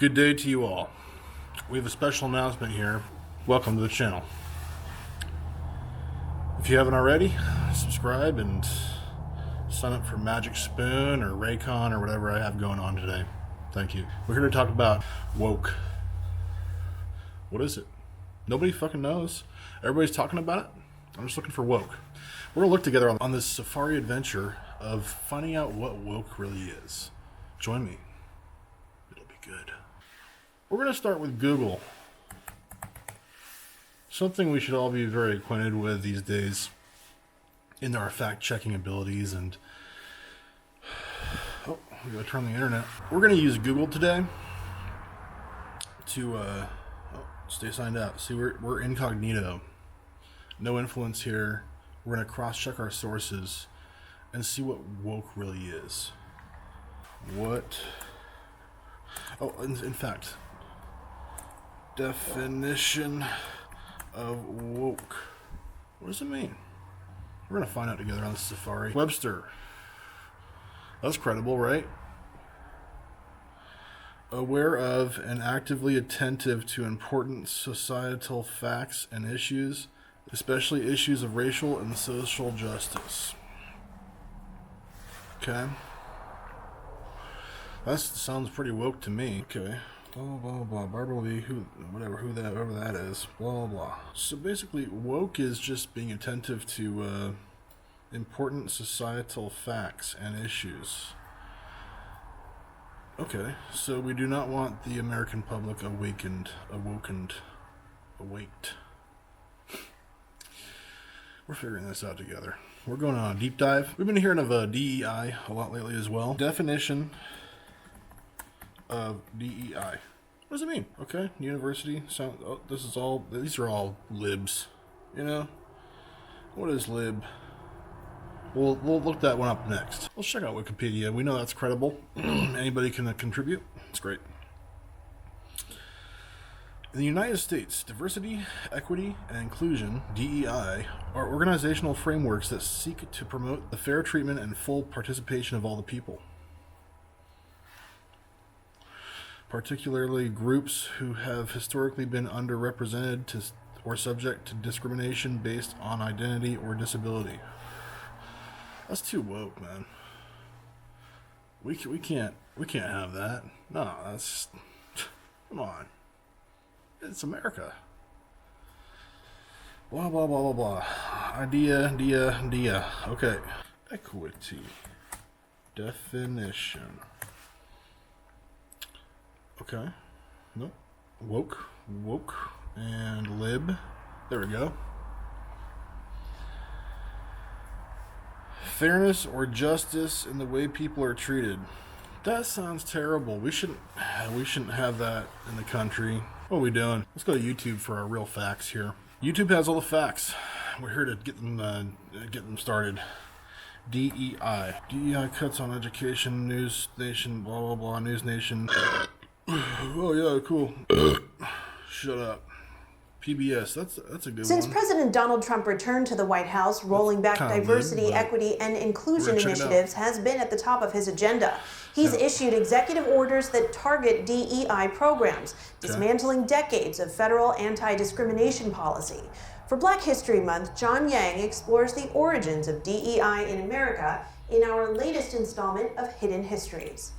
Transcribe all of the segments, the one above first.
Good day to you all. We have a special announcement here. Welcome to the channel. If you haven't already, subscribe and sign up for Magic Spoon or Raycon or whatever I have going on today. Thank you. We're here to talk about woke. What is it? Nobody fucking knows. Everybody's talking about it. I'm just looking for woke. We're gonna look together on this safari adventure of finding out what woke really is. Join me. It'll be good. We're going to start with Google. Something we should all be very acquainted with these days in our fact-checking abilities. And we gotta turn the internet. We're going to use Google today to stay signed out. See, we're incognito. No influence here. We're going to cross-check our sources and see what woke really is. In fact, definition of woke. What does it mean? We're going to find out together on the safari. Webster. That's credible, right? Aware of and actively attentive to important societal facts and issues, especially issues of racial and social justice. Okay. That sounds pretty woke to me. Okay. Blah, blah, blah. Barbara Lee, whoever that is. Blah, blah. So basically, woke is just being attentive to important societal facts and issues. Okay, so we do not want the American public awaked. We're figuring this out together. We're going on a deep dive. We've been hearing of DEI a lot lately as well. Definition of DEI. What does it mean? Okay, university. These are all libs. You know? What is lib? We'll look that one up next. Let's check out Wikipedia. We know that's credible. Anybody can contribute. It's great. In the United States, diversity, equity, and inclusion, DEI, are organizational frameworks that seek to promote the fair treatment and full participation of all the people, particularly groups who have historically been underrepresented or subject to discrimination based on identity or disability. That's too woke, man. We can't have that. No, that's... Come on. It's America. Blah, blah, blah, blah, blah. Idea. Okay. Equity. Definition. Okay. Nope. Woke. And lib. There we go. Fairness or justice in the way people are treated. That sounds terrible. We shouldn't have that in the country. What are we doing? Let's go to YouTube for our real facts here. YouTube has all the facts. We're here to get them started. DEI. DEI cuts on education, News Nation, blah, blah, blah, News Nation. Oh, yeah, cool. Shut up. PBS, that's a good one. Since President Donald Trump returned to the White House, rolling back diversity, equity, and inclusion initiatives has been at the top of his agenda. He's issued executive orders that target DEI programs, dismantling decades of federal anti-discrimination policy. For Black History Month, John Yang explores the origins of DEI in America in our latest installment of Hidden Histories.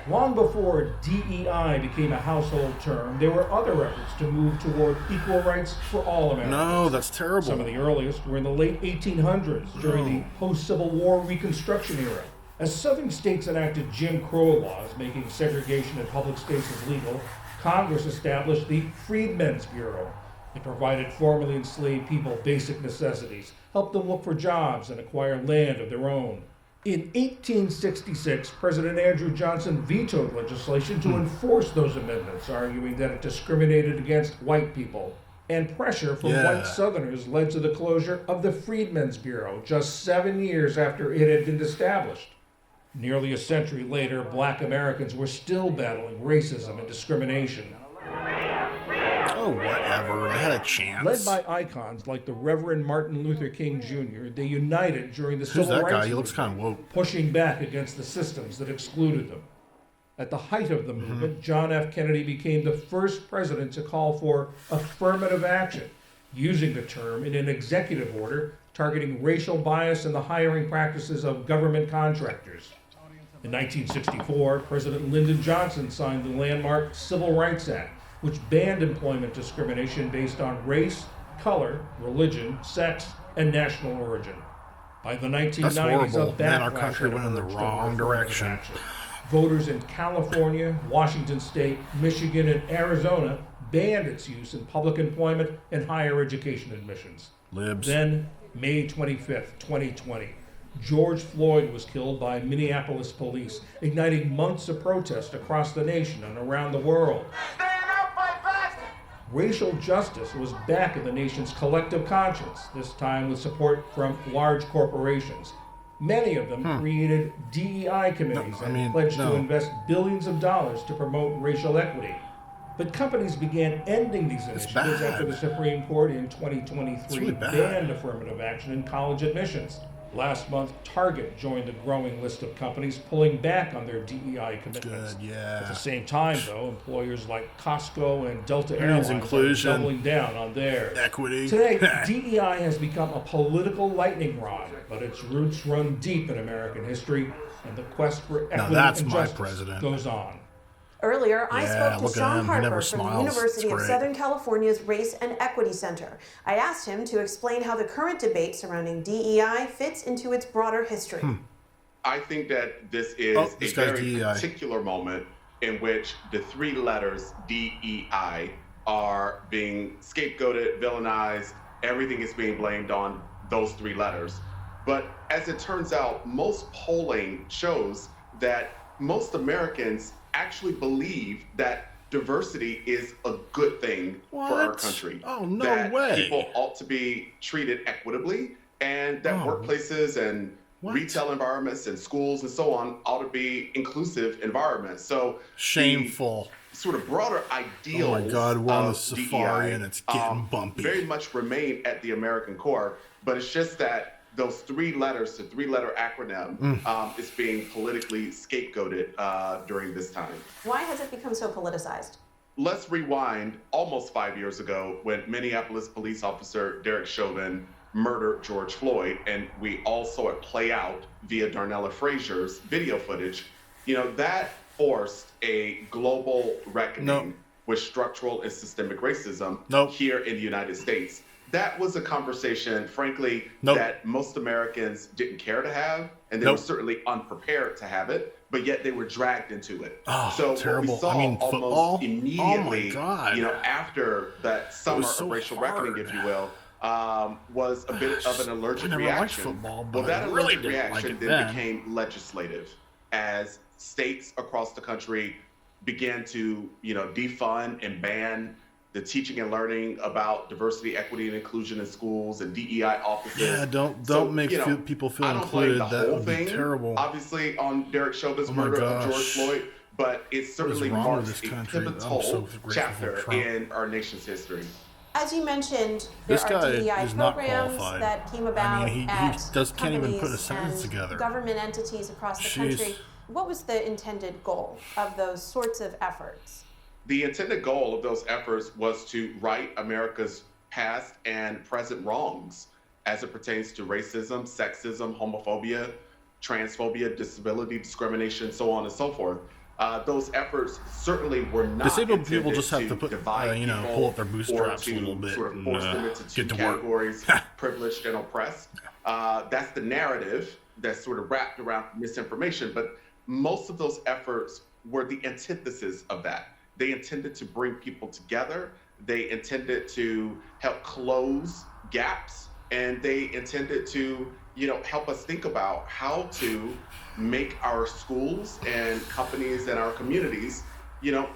Long before DEI became a household term, there were other efforts to move toward equal rights for all Americans. No, that's terrible. Some of the earliest were in the late 1800s, during the post-Civil War Reconstruction era. As southern states enacted Jim Crow laws making segregation in public spaces legal, Congress established the Freedmen's Bureau. It provided formerly enslaved people basic necessities, helped them look for jobs and acquire land of their own. In 1866, President Andrew Johnson vetoed legislation to enforce those amendments, arguing that it discriminated against white people. And pressure from white Southerners led to the closure of the Freedmen's Bureau just 7 years after it had been established. Nearly a century later, Black Americans were still battling racism and discrimination. Oh, whatever. I had a chance. Led by icons like the Reverend Martin Luther King Jr., they united during the Civil Rights Who's that guy? Movement, He looks kind of woke. pushing back against the systems that excluded them. At the height of the movement, John F. Kennedy became the first president to call for affirmative action, using the term in an executive order targeting racial bias in the hiring practices of government contractors. In 1964, President Lyndon Johnson signed the landmark Civil Rights Act, which banned employment discrimination based on race, color, religion, sex, and national origin. By the 1990s, That's horrible. a backlash Man, our country had went in the emerged wrong over direction. action. Voters in California, Washington State, Michigan, and Arizona banned its use in public employment and higher education admissions. Libs. Then, May 25th, 2020, George Floyd was killed by Minneapolis police, igniting months of protest across the nation and around the world. Racial justice was back in the nation's collective conscience, this time with support from large corporations. Many of them created DEI committees and pledged to invest billions of dollars to promote racial equity. But companies began ending these initiatives after the Supreme Court in 2023 banned affirmative action in college admissions. Last month, Target joined the growing list of companies pulling back on their DEI commitments. At the same time, though, employers like Costco and Delta Airlines are doubling down on theirs. Equity. Today, DEI has become a political lightning rod, but its roots run deep in American history, and the quest for equity and justice goes on. Earlier, I spoke to Sean Harper from the smiles. University of Southern California's Race and Equity Center. I asked him to explain how the current debate surrounding DEI fits into its broader history. I think that this is a very particular moment in which the three letters DEI are being scapegoated, villainized. Everything is being blamed on those three letters. But as it turns out, most polling shows that most Americans actually believe that diversity is a good thing for our country. Oh, no that way. People ought to be treated equitably, and that workplaces and retail environments and schools and so on ought to be inclusive environments. So shameful. Sort of broader ideals. Oh my God, we're on the DEI, safari and it's getting bumpy. Very much remain at the American core, but it's just that those three letters, the three-letter acronym, is being politically scapegoated during this time. Why has it become so politicized? Let's rewind almost 5 years ago when Minneapolis police officer Derek Chauvin murdered George Floyd, and we all saw it play out via Darnella Frazier's video footage. You know, that forced a global reckoning with structural and systemic racism here in the United States. That was a conversation, frankly, that most Americans didn't care to have, and they were certainly unprepared to have it, but yet they were dragged into it. So terrible. what we saw almost immediately, you know, after that summer of racial reckoning, if you will, was a bit of an allergic reaction. Well, that allergic reaction then became legislative as states across the country began to, you know, defund and ban the teaching and learning about diversity, equity, and inclusion in schools and DEI offices. Yeah, don't make people feel included. That would be terrible. Obviously, on Derek Chauvin's murder of George Floyd, but it certainly marks a pivotal chapter in our nation's history. As you mentioned, there are DEI programs that came about can't even put a sentence together. Government entities across the country. What was the intended goal of those sorts of efforts? The intended goal of those efforts was to right America's past and present wrongs as it pertains to racism, sexism, homophobia, transphobia, disability discrimination, so on and so forth. Those efforts certainly were not disabled people just have to put, divide pull up their bootstraps a little bit sort of force them into two categories, privileged and oppressed. That's the narrative that's sort of wrapped around misinformation, but most of those efforts were the antithesis of that. They intended to bring people together. They intended to help close gaps, and they intended to, help us think about how to make our schools and companies and our communities,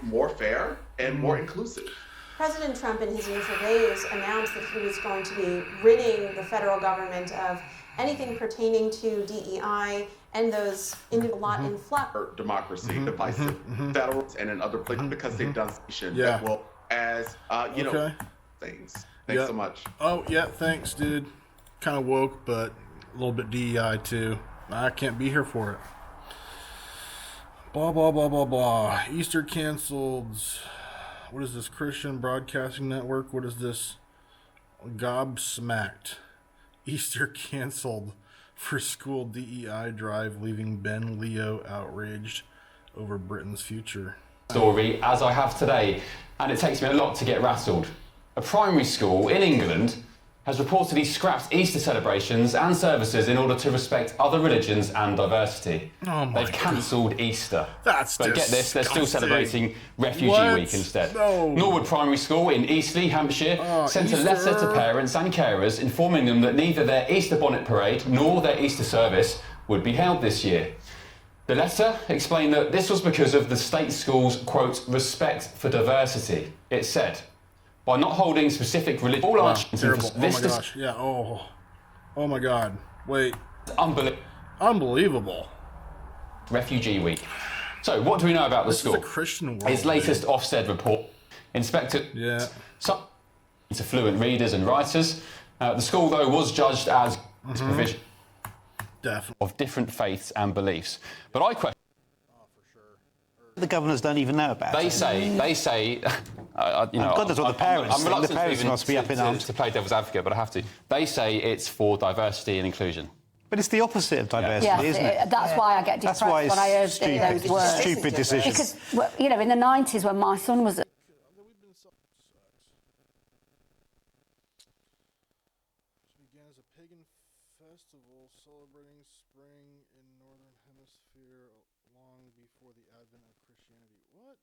more fair and more inclusive. President Trump, in his initial days, announced that he was going to be ridding the federal government of anything pertaining to DEI and those in a lot in flux. Democracy, divisive, federal, and in other places because they've done that will, as things. Thanks so much. Oh yeah, thanks, dude. Kind of woke, but a little bit DEI too. I can't be here for it. Blah, blah, blah, blah, blah. Easter canceled. What is this? Christian Broadcasting Network? What is this? Gobsmacked. Easter canceled for school DEI drive, leaving Ben Leo outraged over Britain's future. Story as I have today, and it takes me a lot to get rattled. A primary school in England has reportedly scrapped Easter celebrations and services in order to respect other religions and diversity. They've cancelled Easter. That's But get this, they're still celebrating Refugee What? Week instead. No. Norwood Primary School in Eastleigh, Hampshire, sent a letter to parents and carers informing them that neither their Easter bonnet parade nor their Easter service would be held this year. The letter explained that this was because of the state school's, quote, respect for diversity. It said, by not holding specific religion, all our Terrible. Oh my gosh. Yeah. Oh my God. Wait. Unbelievable. Refugee Week. So, what do we know about the school? This is a Christian world. Its latest Ofsted report inspected some to fluent readers and writers. The school, though, was judged as provision of different faiths and beliefs. But I question. The governors don't even know about it. They say, you know, God knows what the parents I'm think. reluctant The parents must be up in arms. to play devil's advocate, but I have to. They say it's for diversity and inclusion. But it's the opposite of diversity, isn't it? That's why I get depressed when I hear those words. Stupid decision. Because, you know, in the 90s when my son was Began as a pagan festival celebrating spring in Northern Hemisphere long before the advent of Christianity. What?